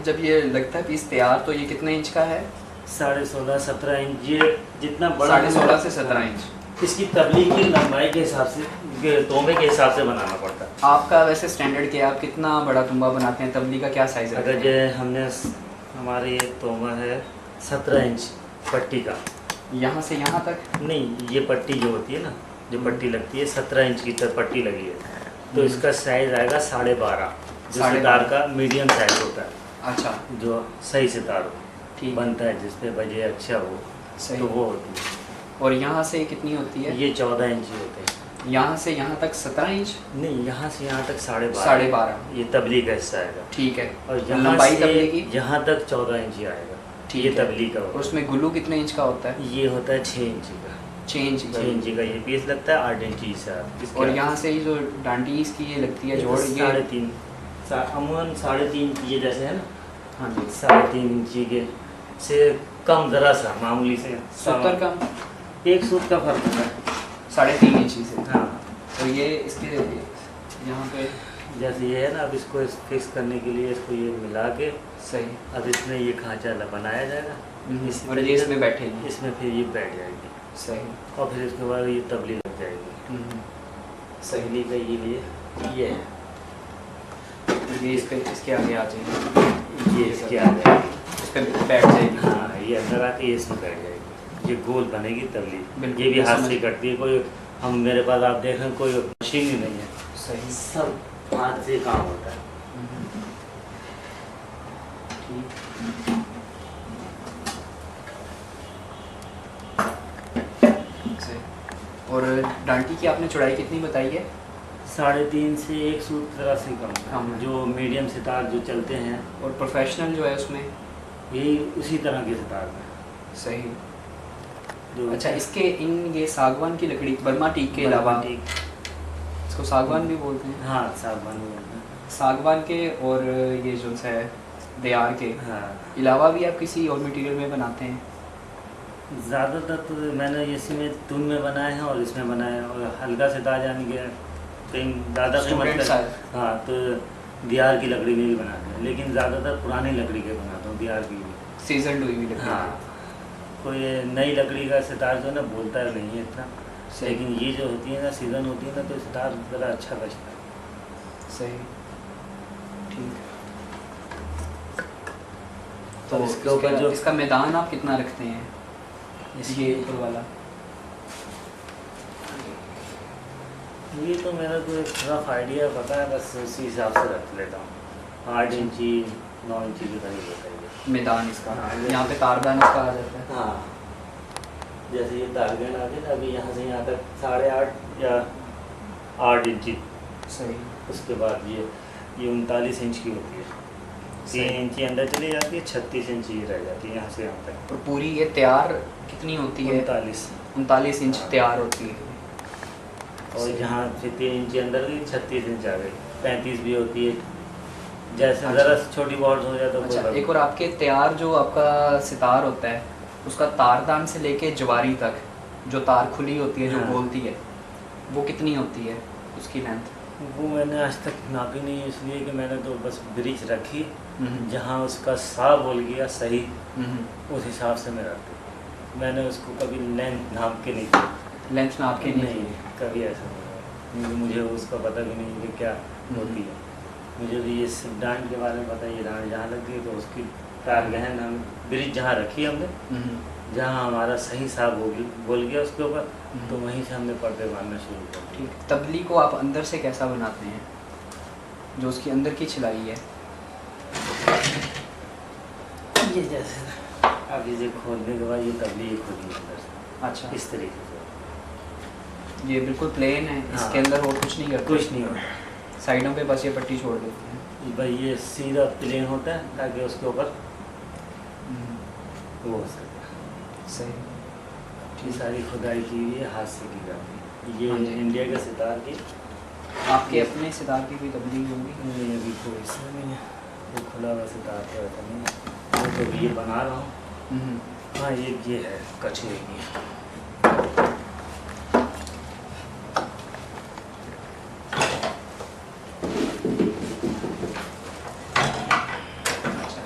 जब ये लगता है पीस तैयार, तो ये कितने इंच का है? 16.5-17 इंच। ये जितना बड़ा 16.5 से 17 इंच। इसकी तबली की लंबाई के हिसाब से, तोमे के हिसाब से बनाना पड़ता है। आपका वैसे स्टैंडर्ड क्या है? आप कितना बड़ा तुम्बा बनाते हैं? तबली का क्या साइज़ रखते अगर हैं? ये हमने हमारे ये तोमा है 17 इंच पट्टी का, यहाँ से यहाँ तक? नहीं, ये पट्टी जो होती है ना, जो पट्टी लगती है 17 इंच की पट्टी लगी है, तो इसका साइज आएगा 12.5, जो सितार का मीडियम साइज होता है। अच्छा। जो सही सितार हो, ठीक बनता है, जिसपे बजे अच्छा हो, सही। तो वो होती है। और यहाँ से कितनी होती है? ये 14 इंच ही होते हैं। यहाँ से यहाँ तक 17 इंच? नहीं, यहाँ से यहाँ तक 12.5। 12.5। ये तबली का हिस्सा आएगा। ठीक है। और यहाँ लंबाई से तबली की? यहाँ तक 14 इंच ही आएगा। ठीक ये है। तबली का और होगा। उसमें गुल्लू कितने इंच का होता है? ये होता है 6 इंच का। 6 इंच का। 6 इंच का ये पीस लगता है 8 इंच से। और यहाँ से जो डांडी इसकी ये लगती है जोड़, ये 3.5 अमूमन 3.5 इंच ये जैसे है ना। हाँ जी। 3.5 इंची के से कम, ज़रा सा मामूली से सूत्र का 1 सूत का फर्क होता है 3.5 इंची से। हाँ। तो ये इसके यहाँ पे जैसे ये है ना, अब इसको फिक्स करने के लिए इसको ये मिला के, सही, अब इसमें ये खांचा बनाया जाएगा। और ये इसमें बैठेगी, इसमें फिर ये बैठ जाएगी। सही। और फिर इसके बाद ये तबली लग जाएगी। सही का ये है, ये इसके आगे आ जाएगी, ये इसके आगे इस पर बैठ जाएगी। हाँ, ये अंदर आके ये इसमें बैठ जाएगी। ये गोल बनेगी तबली। बिल्कुल, ये भी हाथ समझ- से कटती है। कोई हम मेरे पास आप देखें कोई मशीन ही नहीं है, सही, सब हाथ से काम होता है। सही। और डांटी की आपने चौड़ाई कितनी बताई है? 3.5 से 1 सूत जरा से कम कम है। जो मीडियम सितार जो चलते हैं, और प्रोफेशनल जो है उसमें यही उसी तरह के सितार में सही। जो अच्छा, इसके ये सागवान की लकड़ी, बर्मा टीक के अलावा इसको सागवान भी बोलते हैं? हाँ, सागवान बोलते हैं। सागवान के और ये जो है देयार के अलावा भी आप किसी और मटेरियल में बनाते हैं? ज़्यादातर तो मैंने इसी में तुन में बनाए हैं और इसमें बनाए हैं, और हल्का सितार यानी कि कहीं ज़्यादा Student size। हाँ, तो दियार की लकड़ी में भी बनाते हैं, लेकिन ज़्यादातर पुरानी लकड़ी के बनाता हूँ, दियार की भी। सीजन हुई भी लकड़ी? हाँ, कोई नई लकड़ी का सितार जो है ना बोलता नहीं है इतना, लेकिन ये जो होती है ना, सीज़न होती है ना, तो सितार ज़रा अच्छा बचता है। सही, ठीक। तो तो इसके ऊपर जो इसका मैदान आप कितना रखते हैं? ये ऊपर वाला ये तो मेरा तो एक रफ आइडिया पता है, बस उसी हिसाब से रख लेता हूँ। 8 इंची 9 इंची के करीब होता है ये। मैदान इसका, हाँ, यहाँ पे तारदान इसका आ जाता है। हाँ, जैसे ये तारगन आ गए ना, अभी यहाँ से यहाँ तक 8.5 या 8 इंची। सही। उसके बाद ये 39 इंच की होती है, 3 इंची अंदर चली जाती है, 36 इंची रह जाती है यहाँ से यहाँ तक। और पूरी ये तैयार कितनी होती है? 39 इंच हाँ। तैयार होती है। और यहाँ से 3 इंची अंदर गई, 36 इंच आ गई, 35 भी होती है, जैसे अच्छा। ज़रा छोटी बॉर्डर हो जाए तो अच्छा, कोई एक और आपके तैयार जो आपका सितार होता है, उसका तारदान से लेके जवारी तक जो तार खुली होती है, जो हाँ। बोलती है, वो कितनी होती है उसकी लेंथ? वो मैंने आज तक नापी नहीं है, इसलिए कि मैंने तो बस ब्रिज रखी, जहाँ उसका सा बोल गया सही, उस हिसाब से मैं रखती। मैंने उसको कभी लेंथ नाप के नहीं की। लेंथ नाप के नहीं, कभी ऐसा नहीं हुआ, क्योंकि मुझे उसका पता भी नहीं कि क्या होती है। मुझे भी ये डांड के बारे में पता है, ये डांड जहाँ लग गई तो उसकी तार गहन हम ब्रिज जहाँ रखी हमने, जहाँ हमारा सही साहब बोल गया उसके ऊपर, तो वहीं से हमने पर्दे बांधना शुरू कर दिया। ठीक। तबली को आप अंदर से कैसा बनाते हैं, जो उसकी अंदर की छिलाई है? ये जैसे अब इसे खोलने के बाद ये तबली ये खुली अंदर से। अच्छा, इस तरीके से ये बिल्कुल प्लेन है, हाँ। इसके अंदर और कुछ नहीं करते? कुछ नहीं होता, साइडों पे बस ये पट्टी छोड़ देते हैं। भाई ये सीधा प्लेन होता है ताकि उसके ऊपर वो हो सके। सही। ये सारी खुदाई की हुई है, हाथ से की जाती है। ये हाँ जी। इंडिया के सितार की। आपके अपने सितार की कोई तबली होगी? नहीं, अभी कोई इसमें नहीं है, वो खुला हुआ सितार तो ऐसा नहीं है। वो तो ये बना रहा हूँ। हाँ, ये है कछुए की।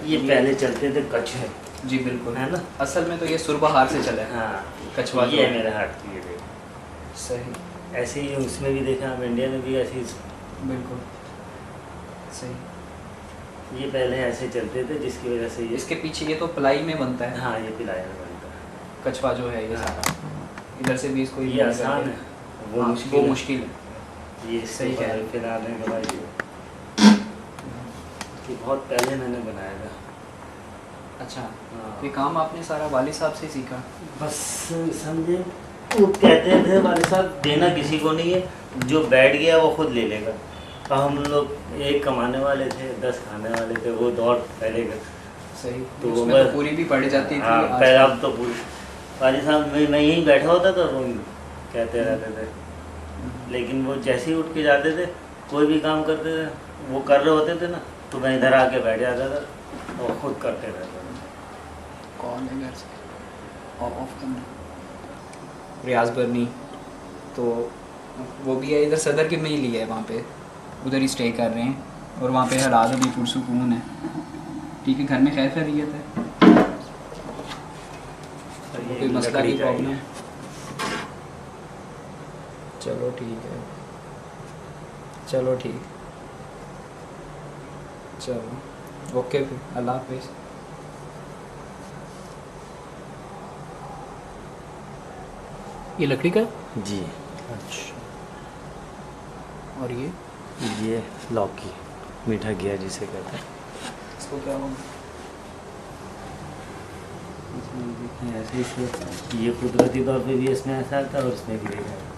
ये पहले चलते थे कछुए। जी बिल्कुल, है ना। असल में तो ये सुरबहार से चला है। हाँ, कछुआ ये जो है मेरे हाथ की, ये देखो। सही। ऐसे ही उसमें भी देखा, हम इंडिया में भी ऐसे ही। बिल्कुल सही। ये पहले ऐसे चलते थे, जिसकी वजह से ये इसके पीछे ये तो प्लाई में बनता है। हाँ, ये पिलाया में बनता है। कछुआ जो है ये हाँ। सारा, इधर से भी इसको ये आसान है, वो हाँ, मुश्किल वो है। मुश्किल है। ये सही कह रहे हैं। पिलाने के बाद ये बहुत पहले मैंने बनाया था। अच्छा, हाँ। ये काम आपने सारा वालिद साहब से सीखा? बस समझे, वो कहते थे वाले साहब देना किसी को नहीं है, जो बैठ गया वो खुद ले लेगा। और हम लोग एक कमाने वाले थे, 10 खाने वाले थे, वो दौड़ पहले गए। सही। तो उसमें बस- तो पूरी भी पड़ जाती थी। हाँ, आज- पहले अब तो पूरी वाले साहब मैं यहीं बैठा होता था, वो कहते रहते थे, लेकिन वो जैसे ही उठ के जाते थे, कोई भी काम करते थे, वो कर रहे होते थे ना, तो मैं इधर आके बैठ जाता था और खुद करते रहता था। कौन है घर से? ऑफ करना। रियाज बर्नी तो वो भी है, इधर सदर के में ही लिया है, वहाँ पे उधर ही स्टे कर रहे हैं, और वहाँ पे हालात अभी पुरसुकून है। ठीक है, घर में खैर खैरियत है? कोई मसला की प्रॉब्लम? चलो ठीक है, चलो ठीक, चलो ओके, फिर अल्लाह हाफिज़। ये लकड़ी का? जी। अच्छा। और ये लौकी, मीठा घिया जिसे कहते हैं। इसको क्या होगा? ऐसे इसमें ये कुदरती तौर पे भी इसमें ऐसा आता है और इसमें भी देखा है।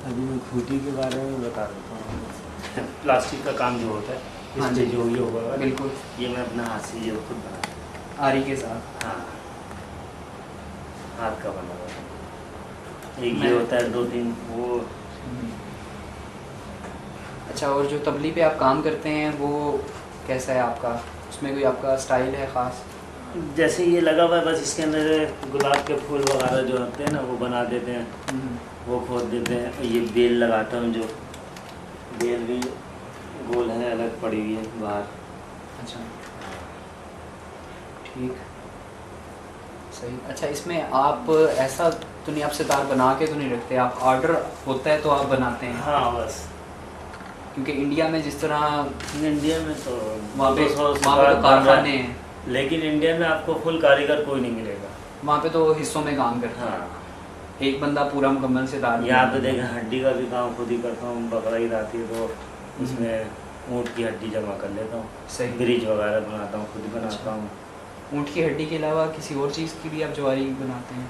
अभी मैं खूटी के बारे में बता देता हूँ। प्लास्टिक का काम जो होता है, हाँ इसमें जी। जो ये हुआ है, बिल्कुल। ये मैं अपना हाथ से ये खुद बना, आरी के साथ। हाँ, हाथ का बना हुआ है। एक ये मैं- होता है, 2-3 वो। अच्छा, और जो तबली पे आप काम करते हैं वो कैसा है आपका? उसमें कोई आपका स्टाइल है ख़ास? जैसे ये लगा हुआ है, बस इसके अंदर गुलाब के फूल वगैरह जो होते हैं ना, वो बना देते हैं, वो खोद देते हैं। ये बेल लगाता हूँ, जो बेल भी गोल है, अलग पड़ी हुई है बाहर। अच्छा, ठीक, सही। अच्छा, इसमें आप ऐसा तो नहीं, आप सितार बना के तो नहीं रखते, आप ऑर्डर होता है तो आप बनाते हैं? हाँ, बस क्योंकि इंडिया में जिस तरह इंडिया में तो वहाँ पे 200 तो सितार बन कारखाने रहे हैं, लेकिन इंडिया में आपको फुल कारीगर कोई नहीं मिलेगा। वहाँ पे तो हिस्सों में काम करता है। हाँ, एक बंदा पूरा मुकम्मल सितार यहाँ पे देखें, हड्डी का भी काम खुद ही करता हूँ। बकरा ईद आती है तो उसमें ऊँट की हड्डी जमा कर लेता हूँ, सही। ब्रिज वगैरह बनाता हूँ, खुद बनाता हूँ। ऊँट की हड्डी के अलावा किसी और चीज़ की भी आप ज्वारी बनाते हैं?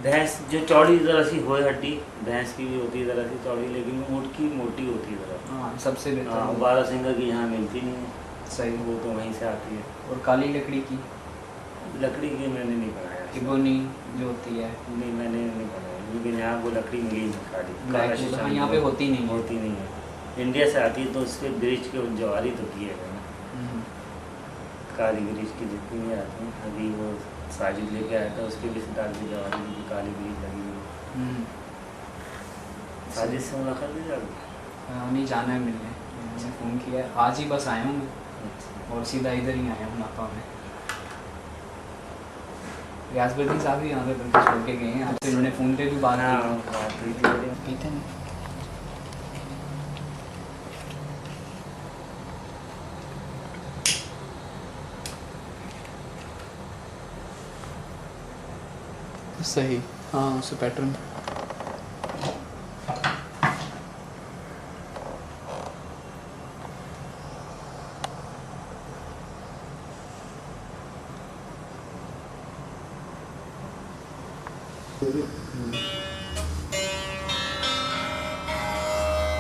भैंस जो चौड़ी ज़रा सी हो हड्डी, भैंस की भी होती है ज़रा सी चौड़ी, लेकिन ऊँट की मोटी होती है ज़रा। हाँ, सबसे हाँ, बेहतर। 12 सिंगा की यहाँ मिलती नहीं है, सही। वो तो वहीं से आती है। और काली लकड़ी की? लकड़ी की मैंने नहीं बनाया, इबोनी जो होती है? नहीं मैंने नहीं बनाया, क्योंकि यहाँ वो लकड़ी मिली नहीं काली। ब्लैक काला वुड, शीशम हाँ, यहाँ पे होती नहीं है। होती नहीं है, इंडिया से आती है तो उसके ब्रिज के ज्वारी तो की है मैंने। काली ब्रिज की जितनी भी आती हैं, अभी वो साजिद लेके आया था, उसके भी सितार की ज्वारी की काली ब्रिज लगी हुई है। साजिद से मुलाकात भी जाती? नहीं, जाना है मिलने, मैंने फ़ोन किया है, आज ही बस आया हूँ मैं, और सीधा इधर ही आया हूँ नापा में। रियाजबद्दीन साहब भी यहाँ पे बल्कि छोड़ के गए हैं, आपसे उन्होंने फ़ोन पे भी बात की थी। सही, हाँ, उसे पैटर्न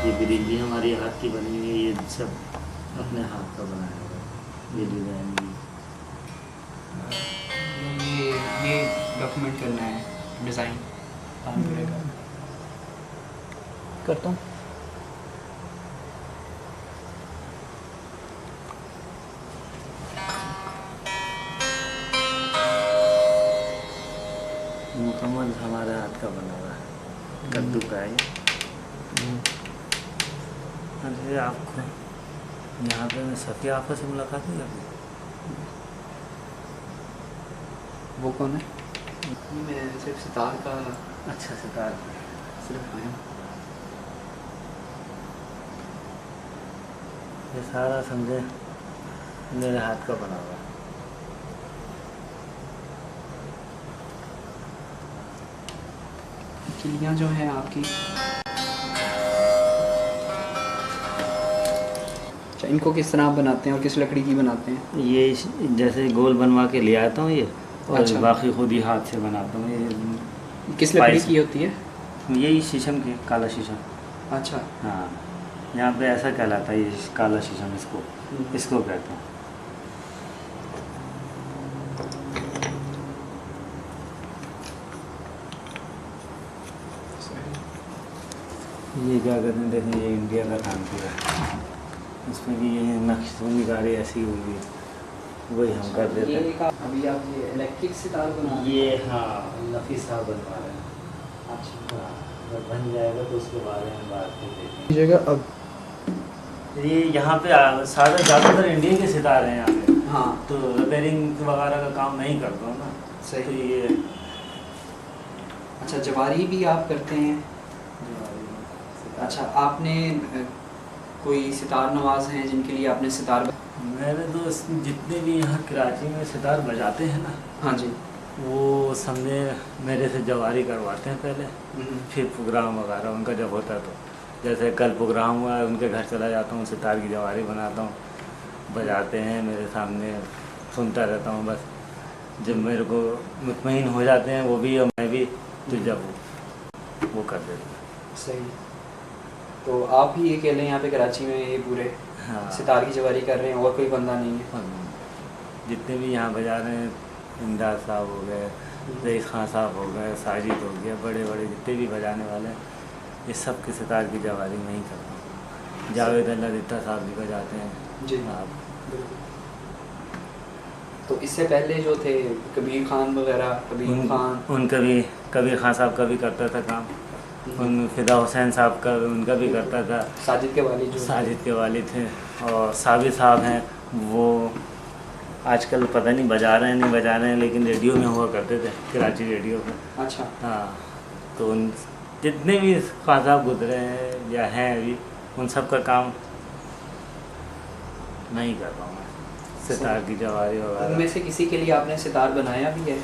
ये ब्रिज भी हमारी हाथ की बनी हुई है, ये सब अपने हाथ का बनाया हुआ है, ये डिज़ाइन भी। ये डॉक्यूमेंट करना है, डिज़ाइन काम करेगा। करता हूँ। मुकम्मल हमारे हाथ का बना हुआ है, कद्दू का है ये। अरे आपको यहाँ पे मैं सफ़ी आफा से मुलाकात नहीं करती? वो कौन है? मैं सिर्फ सितार का। अच्छा, सितार सिर्फ आया। ये सारा समझे मेरे हाथ का बना हुआ है। किलियाँ जो हैं आपकी, अच्छा, इनको किस तरह आप बनाते हैं और किस लकड़ी की बनाते हैं? ये जैसे गोल बनवा के ले आता हूँ ये, और अच्छा। बाकी खुद ही हाथ से बनाता हूँ। ये किस लकड़ी की होती है? यही शीशम की, काला शीशम। अच्छा। हाँ, यहाँ पे ऐसा कहलाता है ये काला शीशम, इसको कहते हैं। ये क्या कहते हैं, देखिए ये इंडिया का काम किया है, इसमें भी ये नक्शबंदी ऐसी हुई है, वही हम कर देते हैं। अभी आप ये इलेक्ट्रिक सितार बना रहे हैं? ये हाँ, नफीस साहब बनवा रहे हैं। अच्छा, हाँ, जब बन जाएगा तो उसके बारे में बात कर जगह अब ये यहाँ पे सारे ज़्यादातर इंडिया के सितारे हैं यहाँ पे। हाँ, तो रिपेयरिंग वगैरह का काम नहीं करता हूँ ना। सही। तो ये अच्छा, जवारी भी आप करते हैं? अच्छा, आपने कोई सितार नवाज हैं जिनके लिए आपने सितार? मेरे दोस्त जितने भी यहाँ कराची में सितार बजाते हैं ना, हाँ जी, वो समझे मेरे से जवारी करवाते हैं पहले, फिर प्रोग्राम वगैरह उनका जब होता है तो, जैसे कल प्रोग्राम हुआ है उनके घर चला जाता हूँ, सितार की जवारी बनाता हूँ, बजाते हैं मेरे सामने, सुनता रहता हूँ बस। जब मेरे को मुतमईन हो जाते हैं वो भी और मैं भी, तो जब वो कर देते हैं। सही। तो आप ही अकेले यहाँ पे कराची में ये पूरे हाँ, सितार की जवारी कर रहे हैं, और कोई बंदा नहीं है? जितने भी यहाँ बजा रहे हैं, इमदाद साहब हो गए, रईस खान साहब हो गए, साजिद हो गया, बड़े बड़े जितने भी बजाने वाले हैं, ये सब की सितार की जवारी मैं ही करता हूँ। जावेद अल्लाह दित्ता साहब भी बजाते हैं जी। आप। तो इससे पहले जो थे कबीर खान वगैरह, कबीर खान, उनका भी, कबीर खान साहब का भी करता था काम, उन फिदा हुसैन साहब का उनका भी करता था, साजिद के वालिद जो साजिद के वालिद थे, और साबिर साहब हैं, वो आजकल पता नहीं बजा रहे हैं नहीं बजा रहे हैं, लेकिन रेडियो में हुआ करते थे, कराची रेडियो में। अच्छा। हाँ, तो उन जितने भी खान साहब गुजरे हैं या हैं अभी, उन सब का काम नहीं कर रहा हूँ मैं, सितार की जवारी वगैरह। उनमें से किसी के लिए आपने सितार बनाया भी है?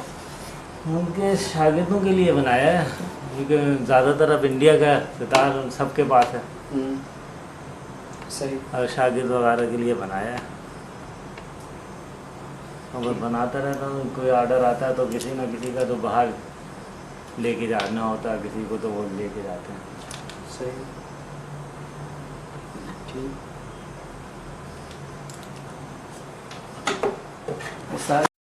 उनके शागिर्दों के लिए बनाया है, क्योंकि ज़्यादातर अब इंडिया का सितार सबके पास है। सही। और शागिर्द वगैरह के लिए बनाया है। और मैं बनाता रहता हूँ, कोई ऑर्डर आता है तो किसी ना किसी का तो बाहर लेके जाना होता है, किसी को तो वो लेके जाते हैं। सही। ठीक। सारे